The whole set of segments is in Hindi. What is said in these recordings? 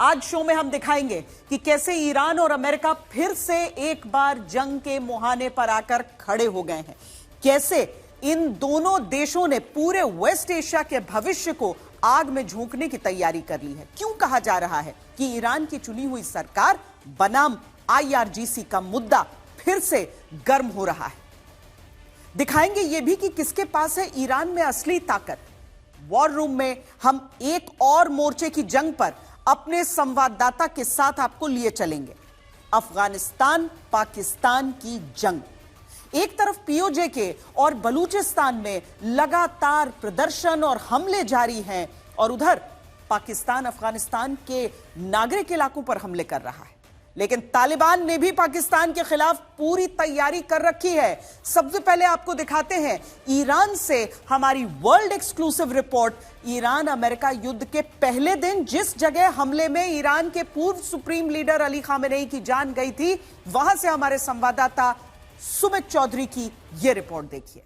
आज शो में हम दिखाएंगे कि कैसे ईरान और अमेरिका फिर से एक बार जंग के मुहाने पर आकर खड़े हो गए हैं, कैसे इन दोनों देशों ने पूरे वेस्ट एशिया के भविष्य को आग में झोंकने की तैयारी कर ली है। क्यों कहा जा रहा है कि ईरान की चुनी हुई सरकार बनाम IRGC का मुद्दा फिर से गर्म हो रहा है। दिखाएंगे यह भी कि किसके पास है ईरान में असली ताकत। वॉर रूम में हम एक और मोर्चे की जंग पर अपने संवाददाता के साथ आपको लिए चलेंगे। अफगानिस्तान पाकिस्तान की जंग, एक तरफ POJ के और बलूचिस्तान में लगातार प्रदर्शन और हमले जारी हैं और उधर पाकिस्तान अफगानिस्तान के नागरिक इलाकों पर हमले कर रहा है। लेकिन तालिबान ने भी पाकिस्तान के खिलाफ पूरी तैयारी कर रखी है। सबसे पहले आपको दिखाते हैं ईरान से हमारी world exclusive report. Iran America युद्ध के पहले दिन जिस जगह हमले में ईरान के पूर्व सुप्रीम लीडर अली खामेनेई की जान गई थी, वहां से हमारे संवाददाता सुमित चौधरी की यह रिपोर्ट देखिए।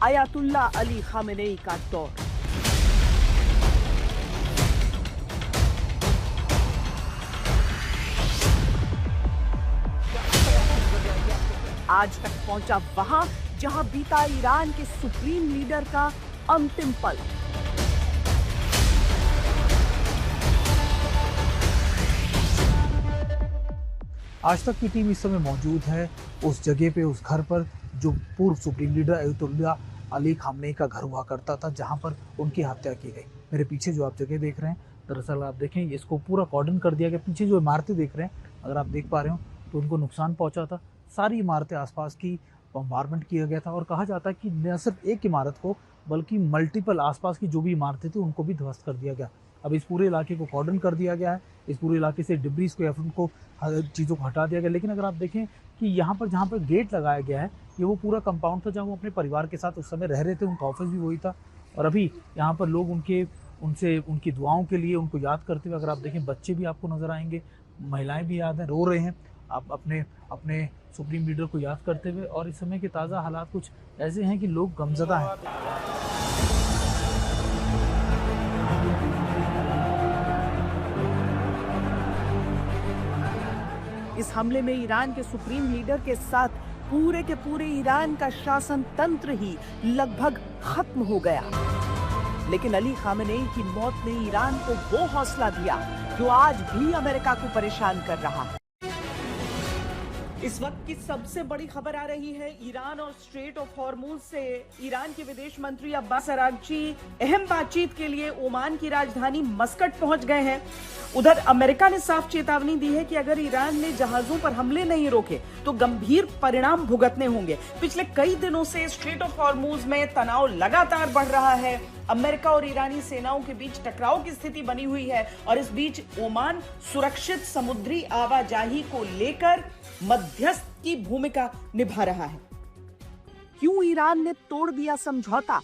अयातुल्ला अली खामेनेई का दौर। आज तक पहुंचा वहां जहां बीता ईरान के सुप्रीम लीडर का अंतिम पल। आज तक की टीम इस समय मौजूद है उस जगह पे, उस घर पर जो पूर्व supreme leader Ayatollah Ali Khamenei का घर हुआ करता था, जहां पर उनकी हत्या की गई। मेरे पीछे जो आप जगह देख रहे हैं, दरअसल आप देखें इसको पूरा कॉर्डन कर दिया गया। पीछे जो इमारतें देख रहे हैं, अगर आप देख पा रहे हो तो उनको नुकसान पहुंचा था। सारी इमारतें आसपास की बम्बारमेंट किया गया था और कहा जाता है कि न सिर्फ एक इमारत को बल्कि मल्टीपल आसपास की जो भी इमारतें थी उनको भी ध्वस्त कर दिया गया। अब इस पूरे इलाके को कॉर्डन कर दिया गया है। इस पूरे इलाके से डिब्रीज को या फिर उनको चीज़ों को हटा दिया गया। लेकिन अगर आप देखें कि यहाँ पर जहाँ पर गेट लगाया गया है, ये वो पूरा कंपाउंड था जहाँ वो अपने परिवार के साथ उस समय रह रहे थे। उनका ऑफिस भी वही था और अभी यहाँ पर लोग उनकी दुआओं के लिए उनको याद करते हुए, अगर आप देखें बच्चे भी आपको नजर आएंगे, महिलाएं भी याद हैं, रो रहे हैं आप अपने सुप्रीम लीडर को याद करते हुए। और इस समय के ताज़ा हालात कुछ ऐसे हैं कि लोग गमज़दा हैं। इस हमले में ईरान के सुप्रीम लीडर के साथ पूरे के पूरे ईरान का शासन तंत्र ही लगभग खत्म हो गया। लेकिन अली खामेनेई की मौत ने ईरान को वो हौसला दिया जो आज भी अमेरिका को परेशान कर रहा है। इस वक्त की सबसे बड़ी खबर आ रही है ईरान और स्ट्रेट ऑफ हॉर्मुज से। ईरान के विदेश मंत्री अब्बास अरागची अहम बातचीत के लिए ओमान की राजधानी मस्कट पहुंच गए हैं। उधर अमेरिका ने साफ चेतावनी दी है कि अगर ईरान ने जहाजों पर हमले नहीं रोके तो गंभीर परिणाम भुगतने होंगे। पिछले कई दिनों से स्ट्रेट ऑफ हॉर्मुज में तनाव लगातार बढ़ रहा है। अमेरिका और ईरानी सेनाओं के बीच टकराव की स्थिति बनी हुई है और इस बीच ओमान सुरक्षित समुद्री आवाजाही को लेकर मध्यस्थ की भूमिका निभा रहा है। क्यों ईरान ने तोड़ दिया समझौता?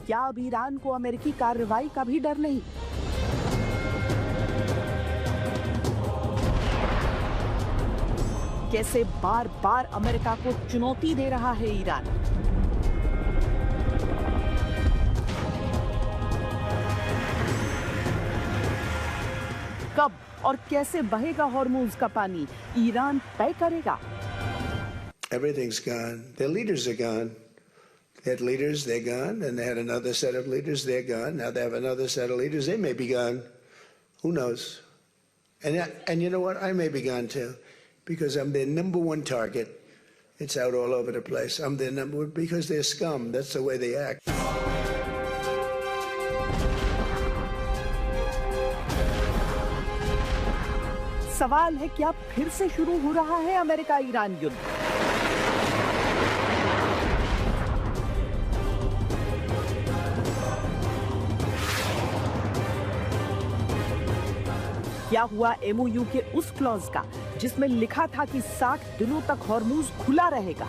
क्या अब ईरान को अमेरिकी कार्रवाई का भी डर नहीं? कैसे बार बार अमेरिका को चुनौती दे रहा है ईरान? कब और कैसे बहेगा हॉर्मुज का पानी? ईरान तय करेगा। Everything's gone. Their leaders are gone. They had leaders, they're gone, and they had another set of leaders, they're gone. Now they have another set of leaders, they may be gone. Who knows? And you know what? I may be gone too, because I'm their number one target. It's out all over the place. I'm their number one because they're scum. That's the way they act. सवाल है क्या फिर से शुरू हो रहा है अमेरिका ईरान युद्ध? क्या हुआ MOU के उस क्लॉज का जिसमें लिखा था कि 60 दिनों तक हॉर्मुज खुला रहेगा?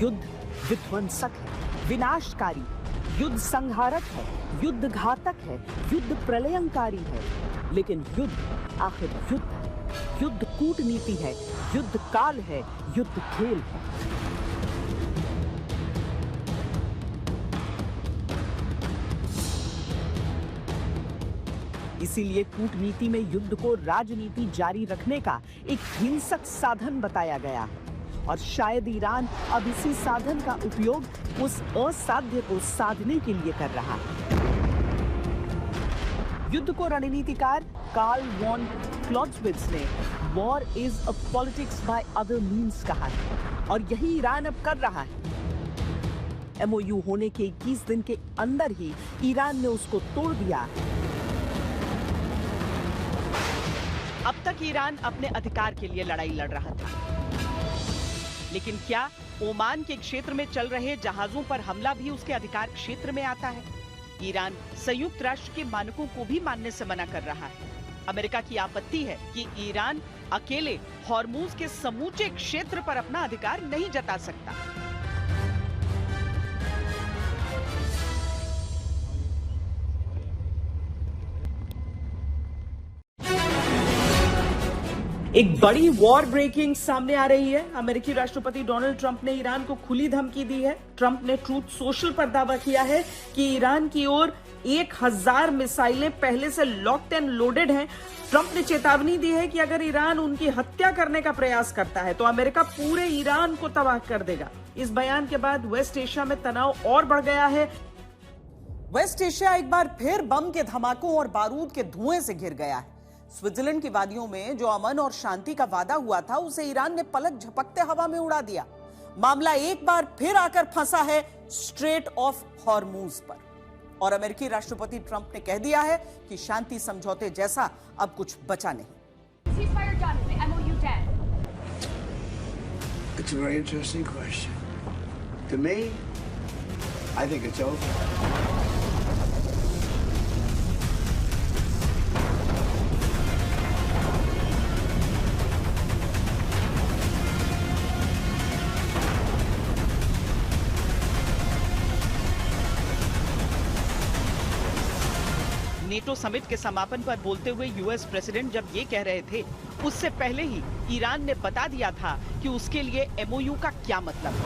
युद्ध विध्वंसक है, विनाशकारी, युद्ध संहारक है, युद्ध घातक है, युद्ध प्रलयंकारी है। लेकिन युद्ध आखिर युद्ध है, युद्ध कूटनीति है, युद्ध काल है, युद्ध खेल है। इसीलिए कूटनीति में युद्ध को राजनीति जारी रखने का एक हिंसक साधन बताया गया है और शायद ईरान अब इसी साधन का उपयोग उस असाध्य को साधने के लिए कर रहा है। युद्ध को रणनीतिकार कार्ल वॉन क्लॉज़विट्ज़ ने war is a politics by other means कहा है और यही ईरान अब कर रहा है। एमओयू होने के 21 दिन के अंदर ही ईरान ने उसको तोड़ दिया। अब तक ईरान अपने अधिकार के लिए लड़ाई लड़ रहा था, लेकिन क्या ओमान के क्षेत्र में चल रहे जहाजों पर हमला भी उसके अधिकार क्षेत्र में आता है? ईरान संयुक्त राष्ट्र के मानकों को भी मानने से मना कर रहा है। अमेरिका की आपत्ति है कि ईरान अकेले हॉर्मूज के समूचे क्षेत्र पर अपना अधिकार नहीं जता सकता। एक बड़ी वॉर ब्रेकिंग सामने आ रही है। अमेरिकी राष्ट्रपति डोनाल्ड ट्रंप ने ईरान को खुली धमकी दी है। ट्रंप ने ट्रूथ सोशल पर दावा किया है कि ईरान की ओर 1000 मिसाइलें पहले से लॉक्ड एंड लोडेड हैं। ट्रंप ने चेतावनी दी है कि अगर ईरान उनकी हत्या करने का प्रयास करता है तो अमेरिका पूरे ईरान को तबाह कर देगा। इस बयान के बाद वेस्ट एशिया में तनाव और बढ़ गया है। वेस्ट एशिया एक बार फिर बम के धमाकों और बारूद के धुएं से घिर गया है। स्विट्जरलैंड की वादियों में जो अमन और शांति का वादा हुआ था उसे ईरान ने पलक झपकते हवा में उड़ा दिया। मामला एक बार फिर आकर फंसा है स्ट्रेट ऑफ हॉर्मूज पर और अमेरिकी राष्ट्रपति ट्रंप ने कह दिया है कि शांति समझौते जैसा अब कुछ बचा नहीं। It's a very interesting question. To me, I think it's over. NATO summit के समापन पर बोलते हुए यूएस प्रेसिडेंट जब ये कह रहे थे, उससे पहले ही ईरान ने बता दिया था कि उसके लिए एमओयू का क्या मतलब है।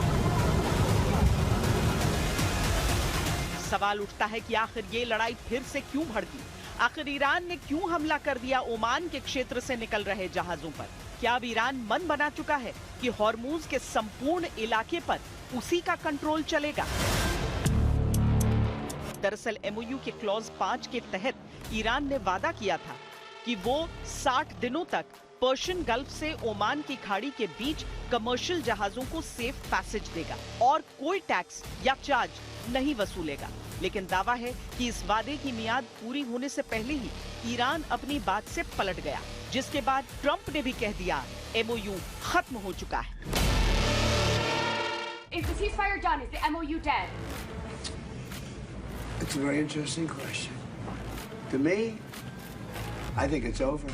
सवाल उठता है कि आखिर ये लड़ाई फिर से क्यों भड़की? आखिर ईरान ने क्यों हमला कर दिया ओमान के क्षेत्र से निकल रहे जहाजों पर? क्या अब ईरान मन बना चुका है कि हॉर्मूज के संपूर्ण इलाके पर उसी का कंट्रोल चलेगा? दरअसल एमओयू के क्लॉज 5 के तहत ईरान ने वादा किया था कि वो 60 दिनों तक पर्शियन गल्फ से ओमान की खाड़ी के बीच कमर्शियल जहाजों को सेफ पैसेज देगा और कोई टैक्स या चार्ज नहीं वसूलेगा। लेकिन दावा है कि इस वादे की मियाद पूरी होने से पहले ही ईरान अपनी बात से पलट गया, जिसके बाद ट्रंप ने भी कह दिया एमओयू खत्म हो चुका है। Is the ceasefire done? Is the MOU dead? It's a very interesting question. To me, I think it's over.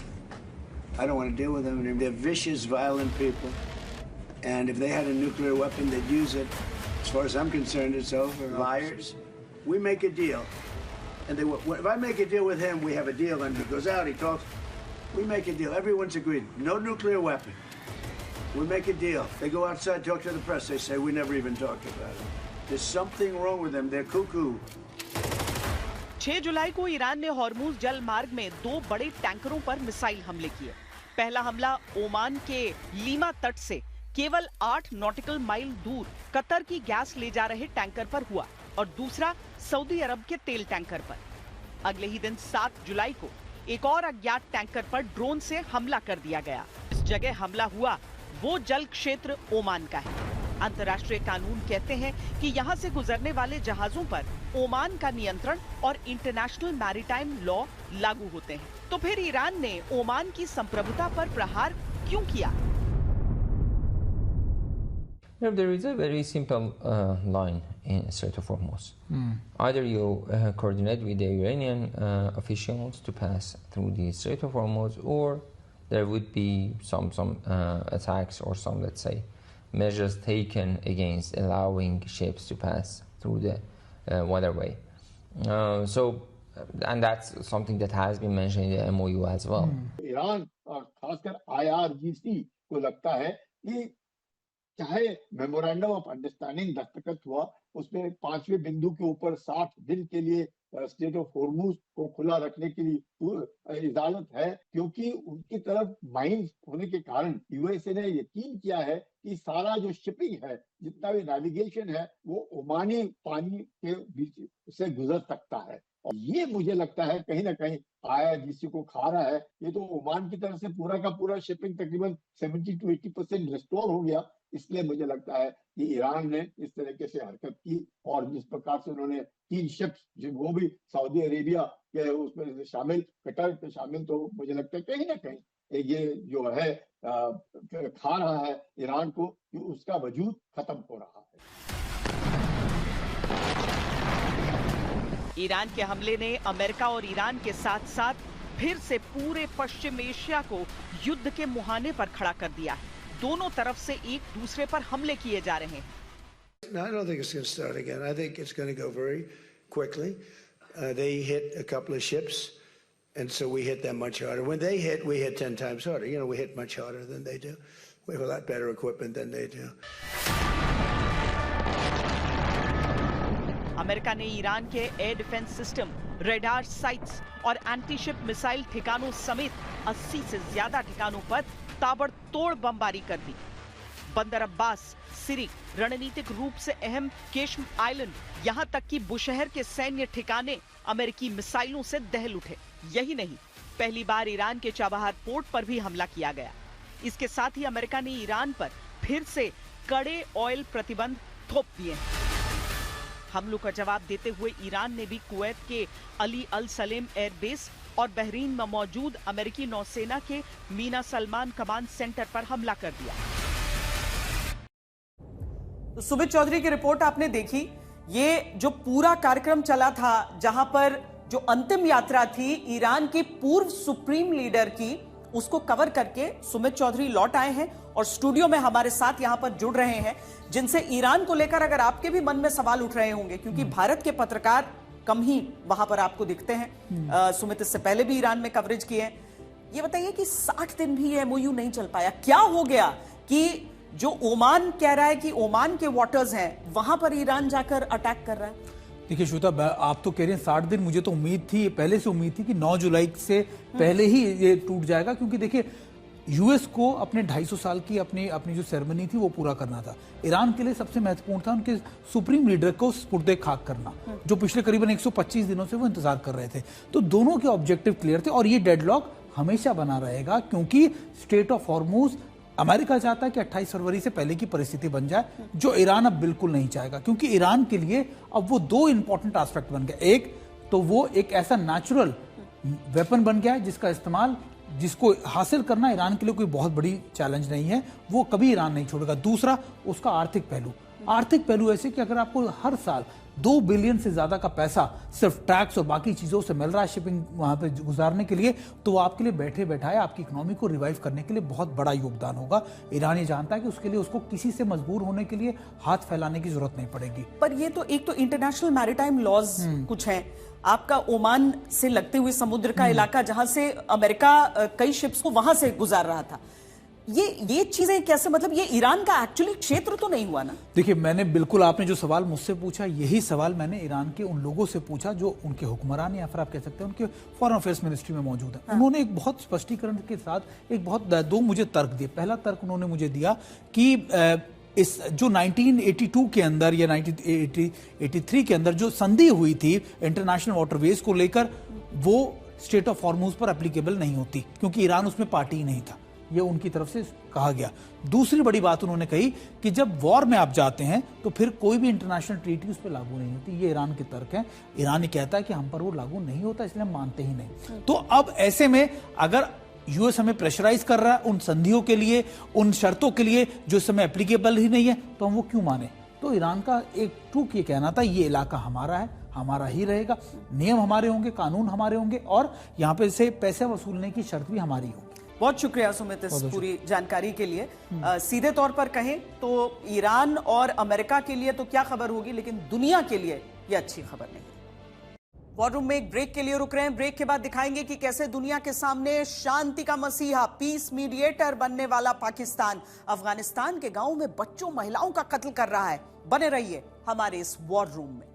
I don't want to deal with them anymore. They're vicious, violent people. And if they had a nuclear weapon, they'd use it. As far as I'm concerned, it's over. Liars. We make a deal. And if I make a deal with him, we have a deal. And he goes out, he talks. We make a deal. Everyone's agreed. No nuclear weapon. We make a deal. They go outside, talk to the press. They say, we never even talked about it. There's something wrong with them. They're cuckoo. 6 जुलाई को ईरान ने हॉर्मूज जल मार्ग में 2 बड़े टैंकरों पर मिसाइल हमले किए। पहला हमला ओमान के लीमा तट से केवल 8 नॉटिकल माइल दूर कतर की गैस ले जा रहे टैंकर पर हुआ और दूसरा सऊदी अरब के तेल टैंकर पर। अगले ही दिन 7 जुलाई को एक और अज्ञात टैंकर पर ड्रोन से हमला कर दिया गया। इस जगह हमला हुआ वो जल क्षेत्र ओमान का है। अंतर्राष्ट्रीय कानून कहते हैं कि यहाँ से गुजरने वाले जहाजों पर ओमान का नियंत्रण और इंटरनेशनल मैरीटाइम लॉ लागू होते हैं। तो फिर ईरान ने ओमान की संप्रभुता पर प्रहार क्यों किया? There is a very simple line in Strait of Hormuz. Either you coordinate with the Iranian officials to pass through the Strait of Hormuz, or there would be some attacks or some, let's say, measures taken against allowing ships to pass through the waterway. And that's something that has been mentioned in the MOU as well. Iran और खासकर IRGC को लगता है कि चाहे मेमोरेंडम ऑफ अंडरस्टैंडिंग दस्तखत हुआ, उसमें 5वें बिंदु के ऊपर 60 दिन के लिए स्टेट ऑफ हॉर्मुज को खुला रखने के लिए इजाजत है, क्योंकि उनकी तरफ माइंस होने के कारण यूएसए ने यकीन किया है कि सारा जो शिपिंग है, जितना भी नेविगेशन है, वो ओमानी पानी के बीच से गुजर सकता है। और ये मुझे लगता है कहीं ना कहीं IRGC को खा रहा है। ये तो ओमान की तरफ से पूरा का पूरा शिपिंग तकरीबन 70 to 80% रिस्टोर हो गया। इसलिए मुझे लगता है कि ईरान ने इस तरीके से हरकत की, और जिस प्रकार से उन्होंने 3 शिप्स जो वो भी सऊदी अरेबिया के उसमें शामिल, कतर के शामिल, तो मुझे लगता है कहीं ना कहीं ये जो है खा रहा है ईरान को, कि उसका वजूद खत्म हो रहा है। ईरान के हमले ने अमेरिका और ईरान के साथ साथ फिर से पूरे पश्चिम एशिया को युद्ध के मुहाने पर खड़ा कर दिया है। दोनों तरफ से एक दूसरे पर हमले किए जा रहे हैं। No, I don't think it's going to start again. I think it's going to go very quickly. They hit a couple of ships, and so we hit them much harder. When they hit, we hit 10 times harder. You know, we hit much harder than they do. We have a lot better equipment than they do. America ने ईरान के air defence system, radar sites और एंटी-शिप मिसाइल ठिकानों समेत 80 से ज्यादा ठिकानों पर ताबड़तोड़ बमबारी कर दी। बंदर अब्बास, सिरिक, रणनीतिक रूप से अहम केशम आइलैंड, यहां तक कि बुशहर के सैन्य ठिकाने अमेरिकी मिसाइलों से दहल उठे। यही नहीं, पहली बार ईरान के चाबहार पोर्ट पर भी हमला किया गया। इसके साथ ही अमेरिका ने ईरान पर फिर से कड़े ऑयल प्रतिबंध थोप दिए हैं। हमलों का जवाब देते हुए ईरान ने भी कुवैत के अली अल सलेम एयरबेस और बहरीन में मौजूद अमेरिकी नौसेना के मीना सलमान कमांड सेंटर पर हमला कर दिया। तो सुमित चौधरी की रिपोर्ट आपने देखी। ये जो पूरा कार्यक्रम चला था, जहां पर जो अंतिम यात्रा थी ईरान के पूर्व सुप्रीम लीडर की, उसको कवर करके सुमित चौधरी लौट आए हैं और स्टूडियो में हमारे साथ यहां पर जुड़ रहे हैं, जिनसे ईरान को लेकर अगर आपके भी मन में सवाल उठ रहे होंगे, क्योंकि भारत के पत्रकार कम ही वहां पर आपको दिखते हैं। सुमित इससे पहले भी ईरान में कवरेज किए हैं। ये बताइए कि 60 दिन भी MOU नहीं चल पाया, क्या हो गया कि जो ओमान कह रहा है कि ओमान के वाटर्स हैं, वहां पर ईरान जाकर अटैक कर रहा है? देखिए श्वेता, आप तो कह रहे हैं 60 दिन, मुझे तो उम्मीद थी, पहले से उम्मीद थी कि 9 जुलाई से पहले ही ये टूट जाएगा, क्योंकि देखिए यूएस को अपने 250 साल की अपनी जो सेरेमनी थी वो पूरा करना था। ईरान के लिए सबसे महत्वपूर्ण था उनके सुप्रीम लीडर को सुपुर्दे खाक करना, जो पिछले करीबन 125 दिनों से वो इंतजार कर रहे थे। तो दोनों के ऑब्जेक्टिव क्लियर थे, और ये डेडलॉक हमेशा बना रहेगा, क्योंकि स्टेट ऑफ हॉर्मुज अमेरिका चाहता है कि 28 फरवरी से पहले की परिस्थिति बन जाए, जो ईरान अब बिल्कुल नहीं चाहेगा, क्योंकि ईरान के लिए अब वो 2 इंपॉर्टेंट एस्पेक्ट बन गए। एक तो वो एक ऐसा नेचुरल वेपन बन गया है जिसका इस्तेमाल, जिसको हासिल करना ईरान के लिए कोई बहुत बड़ी चैलेंज नहीं है, वो कभी ईरान नहीं छोड़ेगा। दूसरा, उसका आर्थिक पहलू। आर्थिक पहलू ऐसे कि अगर आपको हर साल 2 बिलियन से ज्यादा का पैसा सिर्फ टैक्स और बाकी चीजों से मिल रहा है शिपिंग वहां पे गुजारने के लिए, तो आपके लिए बैठे बैठाए आपकी इकोनॉमी को रिवाइव करने के लिए बहुत बड़ा योगदान होगा। ईरान ये जानता है कि उसके लिए उसको किसी से मजबूर होने के लिए हाथ फैलाने की जरूरत नहीं पड़ेगी। पर ये तो एक तो इंटरनेशनल मैरीटाइम लॉज कुछ है, आपका ओमान से लगते हुए समुद्र का इलाका, जहां से अमेरिका कई शिप्स को वहां से गुजार रहा था, ये चीजें कैसे, मतलब ये ईरान का एक्चुअली क्षेत्र तो नहीं हुआ ना? देखिए, मैंने बिल्कुल, आपने जो सवाल मुझसे पूछा, यही सवाल मैंने ईरान के उन लोगों से पूछा जो उनके हुक्मरान या फिर आप कह सकते हैं उनके फॉरेन अफेयर्स मिनिस्ट्री में मौजूद है। उन्होंने एक बहुत स्पष्टीकरण के साथ एक बहुत 2 मुझे तर्क दिए। पहला तर्क उन्होंने मुझे दिया कि इस जो 1982 के अंदर या 1983 के अंदर जो संधि हुई थी इंटरनेशनल वाटरवेज को लेकर, वो स्टेट ऑफ हॉर्मुज पर एप्लीकेबल नहीं होती, क्योंकि ईरान उसमें पार्टी ही नहीं था। ये उनकी तरफ से कहा गया। दूसरी बड़ी बात उन्होंने कही कि जब वॉर में आप जाते हैं तो फिर कोई भी इंटरनेशनल ट्रीटी उस पर लागू नहीं होती। ये ईरान के तर्क है। ईरान ये कहता है कि हम पर वो लागू नहीं होता, इसलिए हम मानते ही नहीं। तो अब ऐसे में अगर यूएस हमें प्रेशराइज कर रहा है उन संधियों के लिए, उन शर्तों के लिए जो इस समय एप्लीकेबल ही नहीं है, तो हम वो क्यों माने? तो ईरान का एक टूक ये कहना था, ये इलाका हमारा है, हमारा ही रहेगा, नियम हमारे होंगे, कानून हमारे होंगे और यहाँ पे से पैसे वसूलने की शर्त भी हमारी होगी। बहुत शुक्रिया सुमित इस पूरी जानकारी के लिए। सीधे तौर पर कहें तो ईरान और अमेरिका के लिए तो क्या खबर होगी, लेकिन दुनिया के लिए यह अच्छी खबर नहीं। वॉर रूम में एक ब्रेक के लिए रुक रहे हैं। ब्रेक के बाद दिखाएंगे कि कैसे दुनिया के सामने शांति का मसीहा, पीस मीडिएटर बनने वाला पाकिस्तान अफगानिस्तान के गांवों में बच्चों महिलाओं का कत्ल कर रहा है। बने रहिए हमारे इस वॉर रूम में।